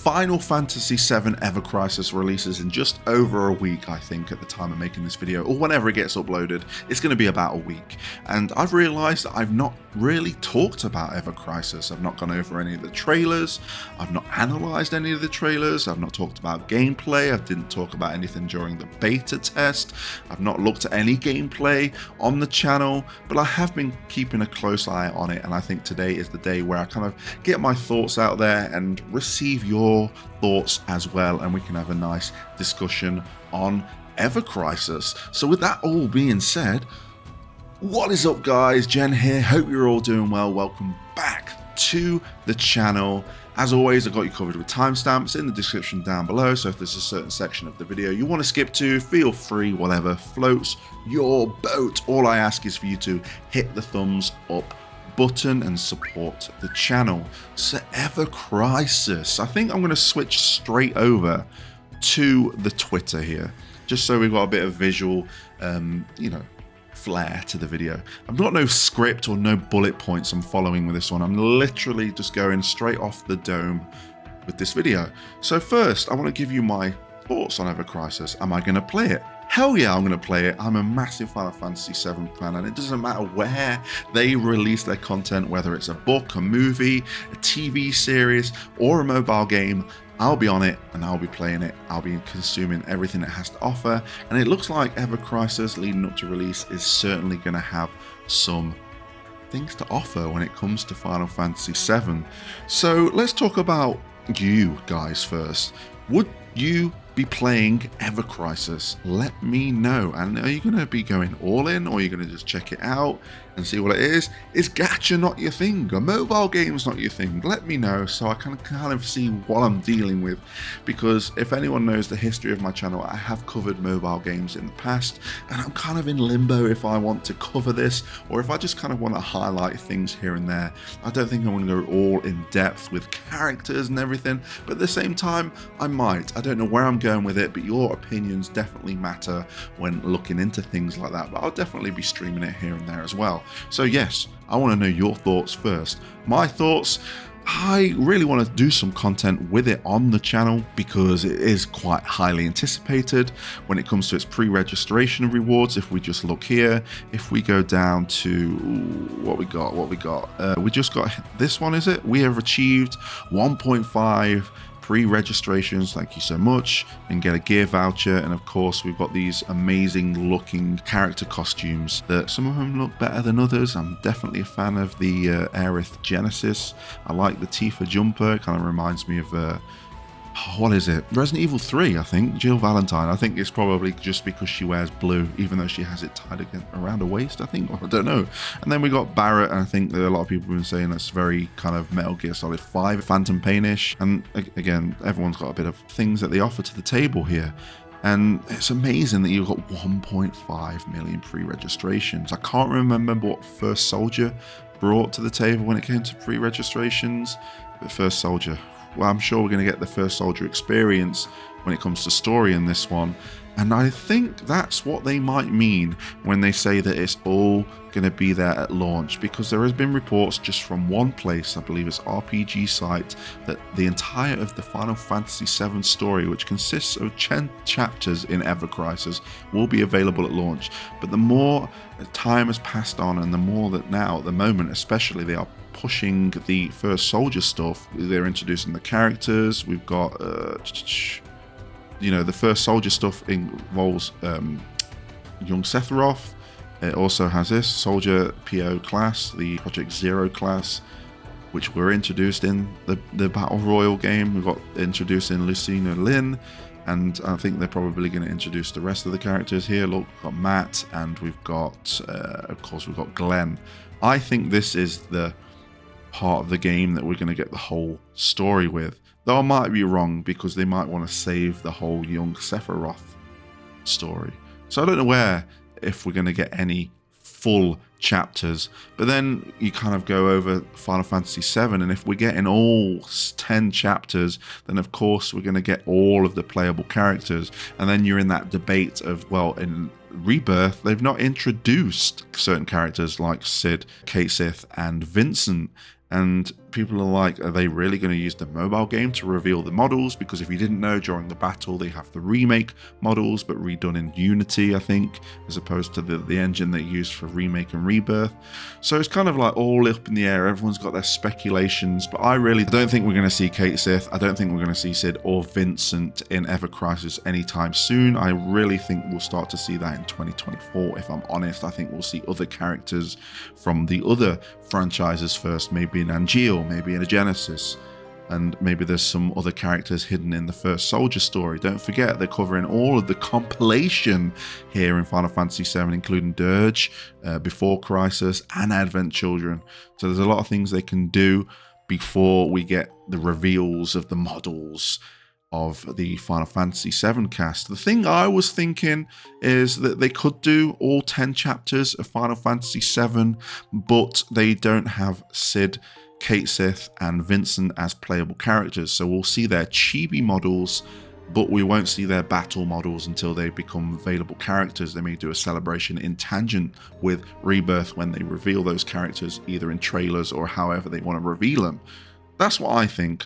Final Fantasy VII Ever Crisis releases in just over a week, I think, at the time of making this video, or whenever it gets uploaded. It's going to be about a week. And I've realised that I've not really talked about Ever Crisis. I've not gone over any of the trailers. I've not analysed any of the trailers. I've not talked about gameplay. I didn't talk about anything during the beta test. I've not looked at any gameplay on the channel, but I have been keeping a close eye on it. And I think today is the day where I kind of get my thoughts out there and receive your thoughts as well, and we can have a nice discussion on Ever Crisis. So with that all being said, what is up guys, Jen here, hope you're all doing well. Welcome back to the channel. As always, I've got you covered with timestamps in the description down below, so if there's a certain section of the video you want to skip to, feel free, whatever floats your boat. All I ask is for you to hit the thumbs up button and support the channel. So Ever Crisis, I think I'm going to switch straight over to the Twitter here, just so we've got a bit of visual flair to the video. I've got no script or no bullet points I'm following with this one. I'm literally just going straight off the dome with this video. So first, I want to give you my thoughts on Ever Crisis. Am I going to play it? Hell yeah, I'm going to play it. I'm a massive Final Fantasy VII fan, and it doesn't matter where they release their content, whether it's a book, a movie, a TV series, or a mobile game, I'll be on it and I'll be playing it. I'll be consuming everything it has to offer, and it looks like Ever Crisis leading up to release is certainly going to have some things to offer when it comes to Final Fantasy VII. So let's talk about you guys first. Would you be playing Ever Crisis? Let me know. And are you going to be going all in, or are you going to just check it out and see what it is? Is gacha not your thing? Are mobile games not your thing? Let me know so I can kind of see what I'm dealing with, because if anyone knows the history of my channel, I have covered mobile games in the past, and I'm kind of in limbo if I want to cover this or if I just kind of want to highlight things here and there. I don't think I want to go all in depth with characters and everything, but at the same time I might. I don't know where I'm going with it, but your opinions definitely matter when looking into things like that. But I'll definitely be streaming it here and there as well. So yes, I want to know your thoughts first. My thoughts: I really want to do some content with it on the channel because it is quite highly anticipated when it comes to its pre-registration rewards. If we just look here, if we go down to what we got, we just got this one, is it? We have achieved 1.5 pre-registrations, thank you so much, and get a gear voucher. And of course we've got these amazing looking character costumes that some of them look better than others. I'm definitely a fan of the Aerith Genesis. I like the Tifa jumper. It kind of reminds me of what is it, Resident Evil 3, I think, Jill Valentine. I think it's probably just because she wears blue, even though she has it tied around her waist, I think. I don't know. And then we got Barrett, and I think that a lot of people have been saying that's very kind of Metal Gear Solid 5, Phantom Pain-ish. And again, everyone's got a bit of things that they offer to the table here. And it's amazing that you've got 1.5 million pre-registrations. I can't remember what First Soldier brought to the table when it came to pre-registrations, but First Soldier, well, I'm sure we're going to get the First Soldier experience when it comes to story in this one. And I think that's what they might mean when they say that it's all going to be there at launch, because there has been reports just from one place, I believe it's RPG Site, that the entire of the Final Fantasy VII story, which consists of 10 chapters in Ever Crisis, will be available at launch. But the more time has passed on, and the more that now, at the moment especially, they are pushing the First Soldier stuff. They're introducing the characters. We've got the First Soldier stuff involves young Sephiroth. It also has this Soldier PO class, the Project Zero class, which were introduced in the Battle Royale game. We've got introduced in Lucina Lin, and I think they're probably going to introduce the rest of the characters here. Look, we've got Matt, and we've got of course we've got Glenn. I think this is the part of the game that we're going to get the whole story with, though I might be wrong, because they might want to save the whole young Sephiroth story. So I don't know if we're going to get any full chapters. But then you kind of go over Final Fantasy VII, and if we're getting all 10 chapters, then of course we're going to get all of the playable characters. And then you're in that debate of, well, in Rebirth, they've not introduced certain characters like Cid, Kate Sith, and Vincent. And people are like, are they really going to use the mobile game to reveal the models? Because if you didn't know, during the battle they have the remake models but redone in Unity, I think, as opposed to the engine they used for remake and rebirth. So it's kind of like all up in the air. Everyone's got their speculations, but I really don't think we're going to see Cait Sith. I don't think we're going to see Cid or Vincent in Ever Crisis anytime soon. I really think we'll start to see that in 2024, if I'm honest. I think we'll see other characters from the other franchises first, maybe in Angeal, maybe in a Genesis, and maybe there's some other characters hidden in the first Soldier story. Don't forget, they're covering all of the compilation here in Final Fantasy VII, including Dirge, Before Crisis, and Advent Children. So there's a lot of things they can do before we get the reveals of the models of the Final Fantasy VII cast. The thing I was thinking is that they could do all 10 chapters of Final Fantasy VII, but they don't have Cid, Cait Sith, and Vincent as playable characters. So we'll see their chibi models, but we won't see their battle models until they become available characters. They may do a celebration in tangent with Rebirth when they reveal those characters, either in trailers or however they want to reveal them. That's what I think.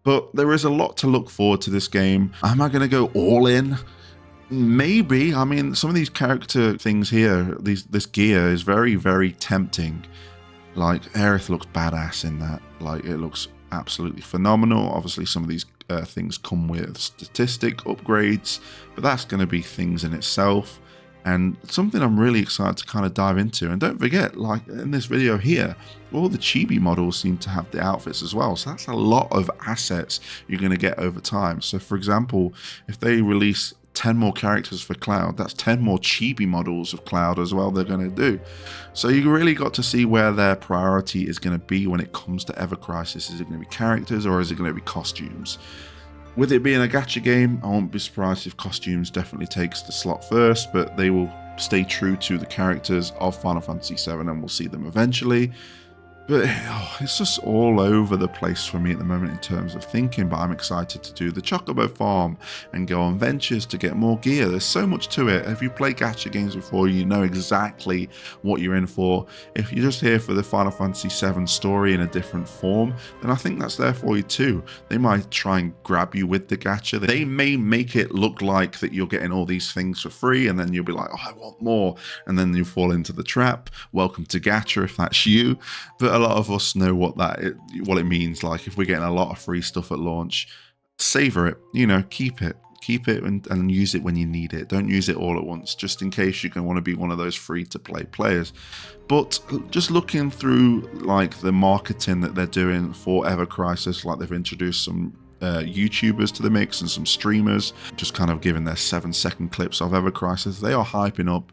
But there is a lot to look forward to this game. Am I going to go all in? Maybe. I mean, some of these character things here, this gear is very, very tempting. Like, Aerith looks badass in that. Like, it looks absolutely phenomenal. Obviously, some of these things come with statistic upgrades, but that's going to be things in itself. And something I'm really excited to kind of dive into. And don't forget, like in this video here, all the chibi models seem to have the outfits as well. So that's a lot of assets you're going to get over time. So for example, if they release 10 more characters for Cloud, that's 10 more chibi models of Cloud as well they're going to do. So you really got to see where their priority is going to be when it comes to Ever Crisis. Is it going to be characters or is it going to be costumes? With it being a gacha game, I won't be surprised if costumes definitely takes the slot first, but they will stay true to the characters of Final Fantasy VII and we'll see them eventually. But it's just all over the place for me at the moment in terms of thinking, but I'm excited to do the Chocobo Farm and go on ventures to get more gear. There's so much to it. If you play gacha games before, you know exactly what you're in for. If you're just here for the Final Fantasy VII story in a different form, then I think that's there for you too. They might try and grab you with the gacha. They may make it look like that you're getting all these things for free, and then you'll be like, oh, I want more. And then you fall into the trap. Welcome to gacha if that's you. But a lot of us know what it means. Like, if we're getting a lot of free stuff at launch, savor it, you know, keep it and use it when you need it. Don't use it all at once, just in case you're going to want to be one of those free to play players. But just looking through like the marketing that they're doing for Ever Crisis, like they've introduced some YouTubers to the mix and some streamers, just kind of giving their 7-second clips of Ever Crisis. They are hyping up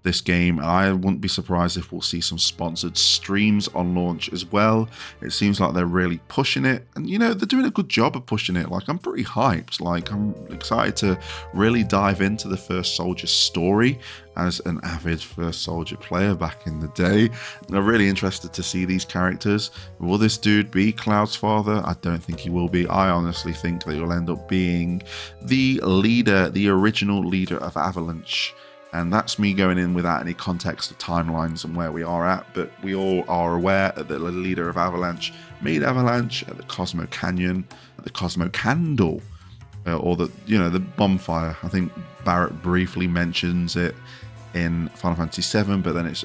this game, and I wouldn't be surprised if we'll see some sponsored streams on launch as well. It seems like they're really pushing it, and you know, they're doing a good job of pushing it. Like, I'm pretty hyped. Like, I'm excited to really dive into the First Soldier story as an avid First Soldier player back in the day. I'm really interested to see these characters. Will this dude be Cloud's father? I don't think he will be. I honestly think that he'll end up being the leader, the original leader of Avalanche. And that's me going in without any context of timelines and where we are at, but we all are aware that the leader of Avalanche made Avalanche at the Cosmo Canyon, at the Cosmo Candle, or the bonfire. I think Barrett briefly mentions it in Final Fantasy VII, but then it's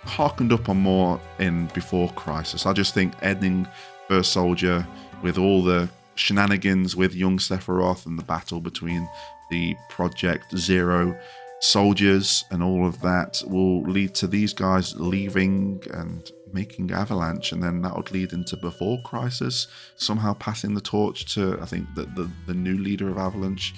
harkened up on more in Before Crisis. I just think ending First Soldier with all the shenanigans with young Sephiroth and the battle between the Project Zero soldiers and all of that will lead to these guys leaving and making Avalanche, and then that would lead into Before Crisis, somehow passing the torch to, I think, the new leader of Avalanche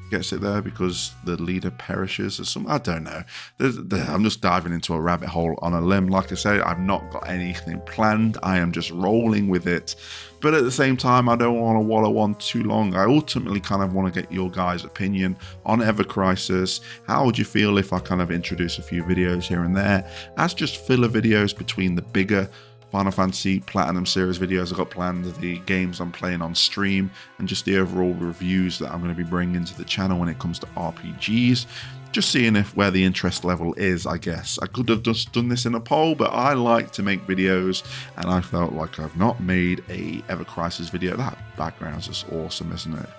gets it there because the leader perishes or something. I don't know. I'm just diving into a rabbit hole on a limb. Like I say, I've not got anything planned. I am just rolling with it. But at the same time, I don't want to wallow on too long. I ultimately kind of want to get your guys' opinion on Ever Crisis. How would you feel if I kind of introduce a few videos here and there as just filler videos between the bigger Final Fantasy Platinum Series videos I've got planned, the games I'm playing on stream, and just the overall reviews that I'm going to be bringing to the channel when it comes to RPGs. Just seeing where the interest level is, I guess. I could have just done this in a poll, but I like to make videos, and I felt like I've not made a Ever Crisis video. That background's just awesome, isn't it?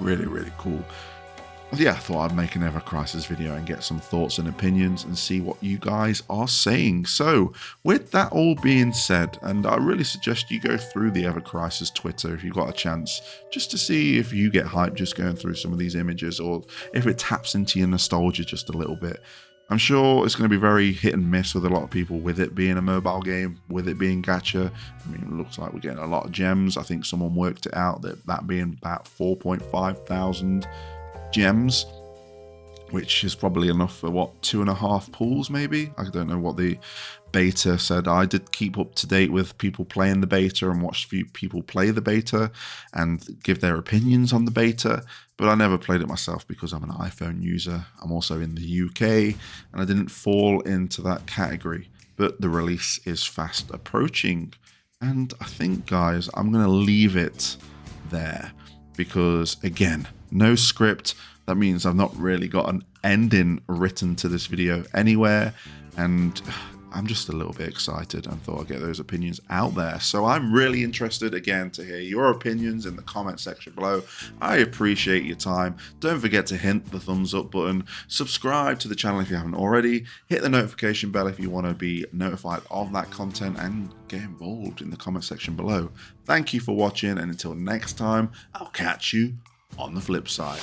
Really, really cool. Yeah, I thought I'd make an Ever Crisis video and get some thoughts and opinions and see what you guys are saying. So, with that all being said, and I really suggest you go through the Ever Crisis Twitter if you've got a chance, just to see if you get hyped just going through some of these images, or if it taps into your nostalgia just a little bit. I'm sure it's going to be very hit and miss with a lot of people, with it being a mobile game, with it being gacha. I mean, it looks like we're getting a lot of gems. I think someone worked it out that being about 4.5 thousand gems, which is probably enough for what, 2.5 pools maybe. I don't know what the beta said. I did keep up to date with people playing the beta and watched a few people play the beta and give their opinions on the beta, but I never played it myself because I'm an iPhone user. I'm also in the UK and I didn't fall into that category, but the release is fast approaching, and I think, guys, I'm gonna leave it there because, again, no script. That means I've not really got an ending written to this video anywhere, and I'm just a little bit excited and thought I'd get those opinions out there. So I'm really interested, again, to hear your opinions in the comment section below. I appreciate your time. Don't forget to hit the thumbs up button, subscribe to the channel if you haven't already, hit the notification bell if you want to be notified of that content, and get involved in the comment section below. Thank you for watching, and until next time, I'll catch you on the flip side.